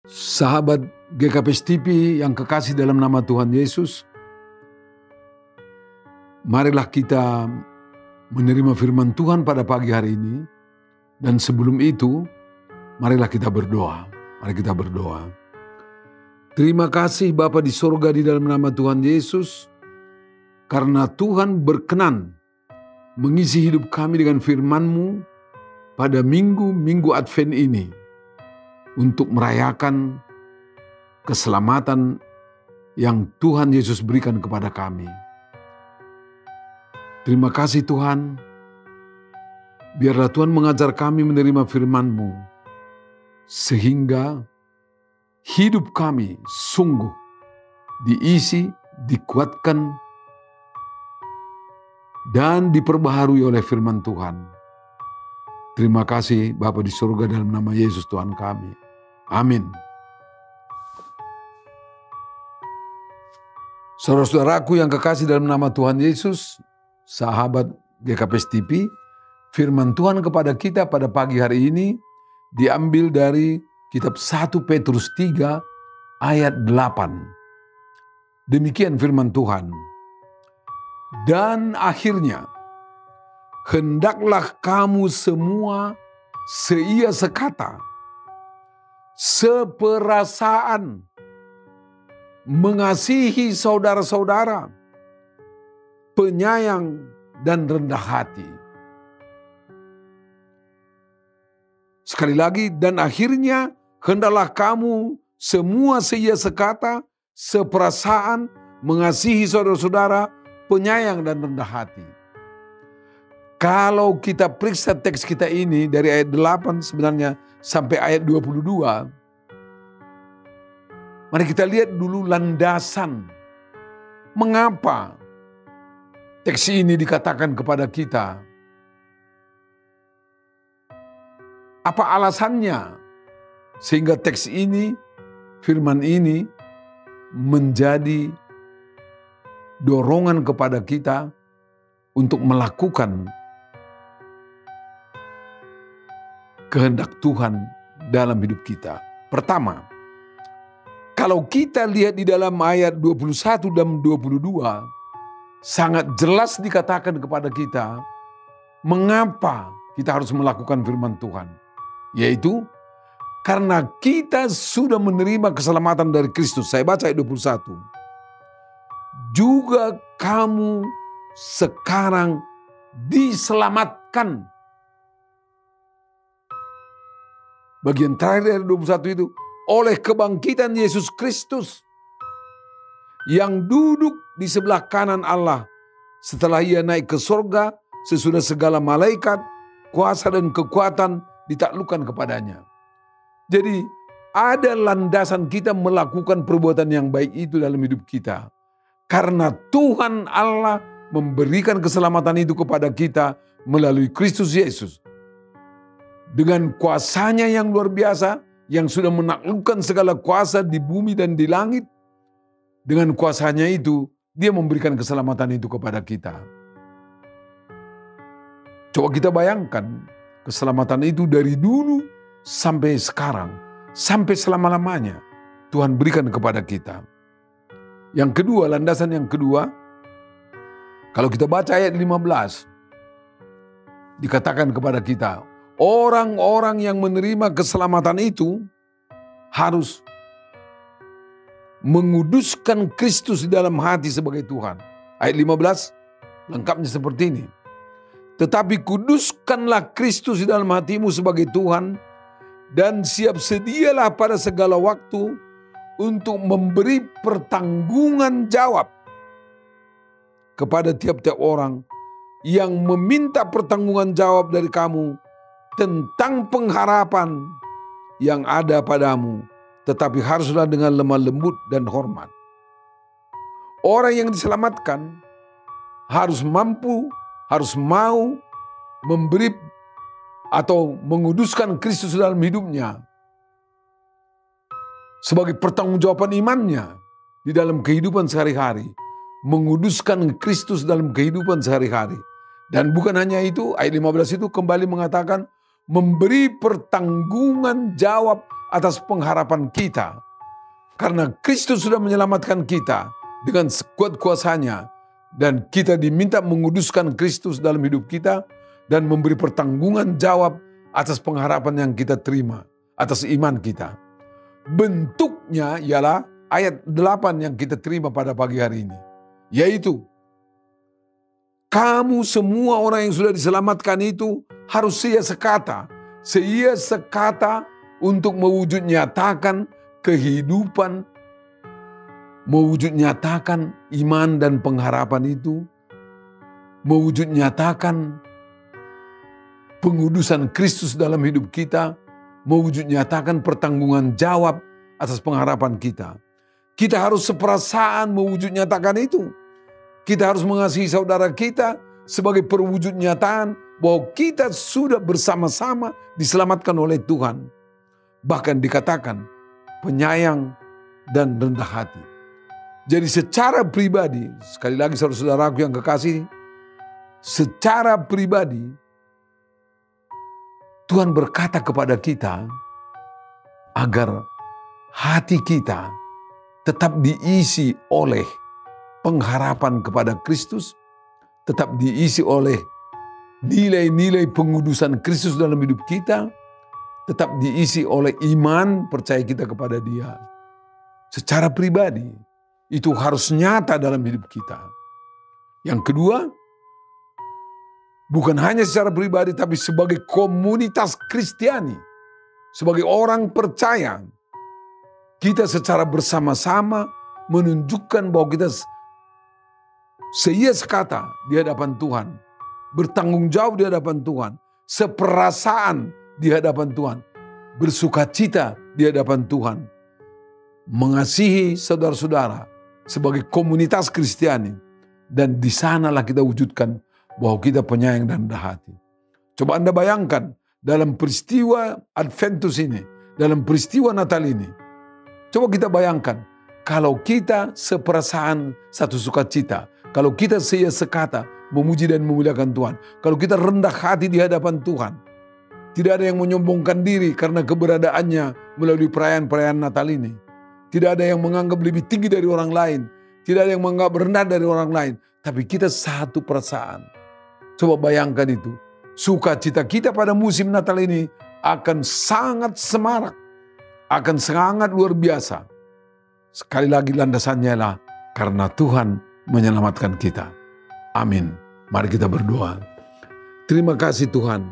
Sahabat GKPS TV yang kekasih dalam nama Tuhan Yesus, marilah kita menerima firman Tuhan pada pagi hari ini. Dan sebelum itu, marilah kita berdoa. Mari kita berdoa. Terima kasih Bapa di sorga di dalam nama Tuhan Yesus, karena Tuhan berkenan mengisi hidup kami dengan firman-Mu pada minggu Advent ini, untuk merayakan keselamatan yang Tuhan Yesus berikan kepada kami. Terima kasih Tuhan, biarlah Tuhan mengajar kami menerima firman-Mu, sehingga hidup kami sungguh diisi, dikuatkan, dan diperbaharui oleh firman Tuhan. Terima kasih Bapa di surga dalam nama Yesus Tuhan kami. Amin. Saudara-saudaraku yang kekasih dalam nama Tuhan Yesus, sahabat GKPS TV, firman Tuhan kepada kita pada pagi hari ini diambil dari kitab 1 Petrus 3 ayat 8. Demikian firman Tuhan. Dan akhirnya, hendaklah kamu semua seia sekata, seperasaan, mengasihi saudara-saudara, penyayang dan rendah hati. Sekali lagi, dan akhirnya hendaklah kamu semua seia sekata, seperasaan, mengasihi saudara-saudara, penyayang dan rendah hati. Kalau kita periksa teks kita ini dari ayat 8 sebenarnya sampai ayat 22. Mari kita lihat dulu landasan. Mengapa teks ini dikatakan kepada kita? Apa alasannya sehingga teks ini, firman ini menjadi dorongan kepada kita untuk melakukan kehendak Tuhan dalam hidup kita. Pertama, kalau kita lihat di dalam ayat 21 dan 22, sangat jelas dikatakan kepada kita mengapa kita harus melakukan firman Tuhan. Yaitu, karena kita sudah menerima keselamatan dari Kristus. Saya baca ayat 21. Juga kamu sekarang diselamatkan. Bagian terakhir dari 21 itu, oleh kebangkitan Yesus Kristus yang duduk di sebelah kanan Allah setelah ia naik ke sorga sesudah segala malaikat, kuasa dan kekuatan ditaklukkan kepadanya. Jadi ada landasan kita melakukan perbuatan yang baik itu dalam hidup kita. Karena Tuhan Allah memberikan keselamatan itu kepada kita melalui Kristus Yesus. Dengan kuasanya yang luar biasa, yang sudah menaklukkan segala kuasa di bumi dan di langit. Dengan kuasanya itu, dia memberikan keselamatan itu kepada kita. Coba kita bayangkan, keselamatan itu dari dulu sampai sekarang, sampai selama-lamanya Tuhan berikan kepada kita. Yang kedua, landasan yang kedua, kalau kita baca ayat 15, dikatakan kepada kita, orang-orang yang menerima keselamatan itu harus menguduskan Kristus di dalam hati sebagai Tuhan. Ayat 15 lengkapnya seperti ini. Tetapi kuduskanlah Kristus di dalam hatimu sebagai Tuhan, dan siap sedialah pada segala waktu untuk memberi pertanggungan jawab kepada tiap-tiap orang yang meminta pertanggungan jawab dari kamu tentang pengharapan yang ada padamu, tetapi haruslah dengan lemah lembut dan hormat. Orang yang diselamatkan harus mampu, harus mau memberi atau menguduskan Kristus dalam hidupnya sebagai pertanggungjawaban imannya di dalam kehidupan sehari-hari. Menguduskan Kristus dalam kehidupan sehari-hari. Dan bukan hanya itu, ayat 15 itu kembali mengatakan memberi pertanggungan jawab atas pengharapan kita. Karena Kristus sudah menyelamatkan kita dengan sekuat kuasanya. Dan kita diminta menguduskan Kristus dalam hidup kita dan memberi pertanggungan jawab atas pengharapan yang kita terima, atas iman kita. Bentuknya ialah ayat 8 yang kita terima pada pagi hari ini. Yaitu, kamu semua orang yang sudah diselamatkan itu harus seia sekata. Seia sekata untuk mewujud nyatakan kehidupan, mewujud nyatakan iman dan pengharapan itu, mewujud nyatakan pengudusan Kristus dalam hidup kita, mewujud nyatakan pertanggungan jawab atas pengharapan kita. Kita harus seperasaan mewujud nyatakan itu. Kita harus mengasihi saudara kita sebagai perwujud nyataan bahwa kita sudah bersama-sama diselamatkan oleh Tuhan. Bahkan dikatakan penyayang dan rendah hati. Jadi secara pribadi, sekali lagi saudara-saudaraku yang kekasih, secara pribadi Tuhan berkata kepada kita agar hati kita tetap diisi oleh pengharapan kepada Kristus, tetap diisi oleh nilai-nilai pengudusan Kristus dalam hidup kita, tetap diisi oleh iman percaya kita kepada Dia. Secara pribadi, itu harus nyata dalam hidup kita. Yang kedua, bukan hanya secara pribadi, tapi sebagai komunitas Kristiani, sebagai orang percaya, kita secara bersama-sama menunjukkan bahwa kita seia sekata di hadapan Tuhan, bertanggung jawab di hadapan Tuhan, seperasaan di hadapan Tuhan, bersukacita di hadapan Tuhan, mengasihi saudara-saudara sebagai komunitas Kristiani, dan di sanalah kita wujudkan bahwa kita penyayang dan rendah hati. Coba Anda bayangkan dalam peristiwa Adventus ini, dalam peristiwa Natal ini, coba kita bayangkan kalau kita seperasaan satu sukacita, kalau kita seia sekata memuji dan memuliakan Tuhan, kalau kita rendah hati di hadapan Tuhan, tidak ada yang menyombongkan diri karena keberadaannya melalui perayaan-perayaan Natal ini. Tidak ada yang menganggap lebih tinggi dari orang lain. Tidak ada yang menganggap rendah dari orang lain. Tapi kita satu perasaan. Coba bayangkan itu. Sukacita kita pada musim Natal ini akan sangat semarak. Akan sangat luar biasa. Sekali lagi landasannya adalah karena Tuhan menyelamatkan kita. Amin. Mari kita berdoa. Terima kasih Tuhan.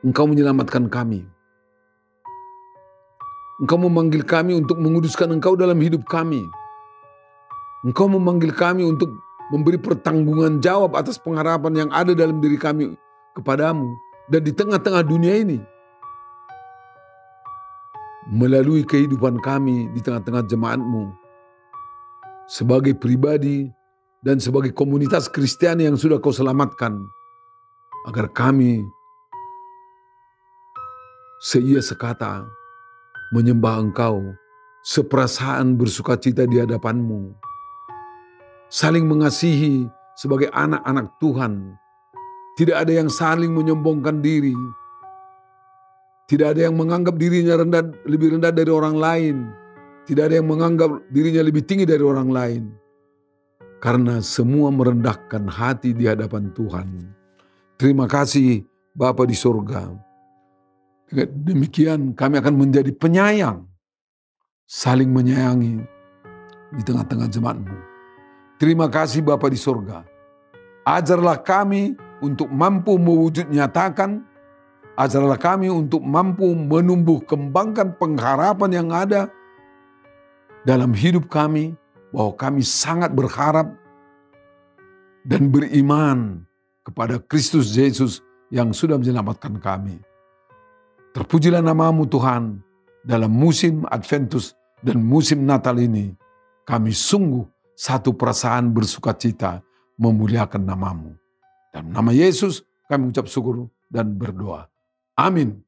Engkau menyelamatkan kami. Engkau memanggil kami untuk menguduskan Engkau dalam hidup kami. Engkau memanggil kami untuk memberi pertanggungan jawab atas pengharapan yang ada dalam diri kami kepadamu. Dan di tengah-tengah dunia ini, melalui kehidupan kami di tengah-tengah jemaat-Mu, sebagai pribadi dan sebagai komunitas Kristiani yang sudah Kau selamatkan, agar kami seia sekata menyembah Engkau, seperasaan bersukacita di hadapan-Mu, saling mengasihi sebagai anak-anak Tuhan. Tidak ada yang saling menyombongkan diri. Tidak ada yang menganggap dirinya lebih rendah dari orang lain. Tidak ada yang menganggap dirinya lebih tinggi dari orang lain. Karena semua merendahkan hati di hadapan Tuhan. Terima kasih Bapa di surga. Demikian kami akan menjadi penyayang, saling menyayangi di tengah-tengah jemaat-Mu. Terima kasih Bapa di surga. Ajarlah kami untuk mampu mewujud nyatakan, ajarlah kami untuk mampu menumbuh kembangkan pengharapan yang ada dalam hidup kami, bahwa kami sangat berharap dan beriman kepada Kristus Yesus yang sudah menyelamatkan kami. Terpujilah nama-Mu Tuhan, dalam musim Adventus dan musim Natal ini, kami sungguh satu perasaan bersukacita memuliakan nama-Mu. Dalam nama Yesus kami ucap syukur dan berdoa. Amin.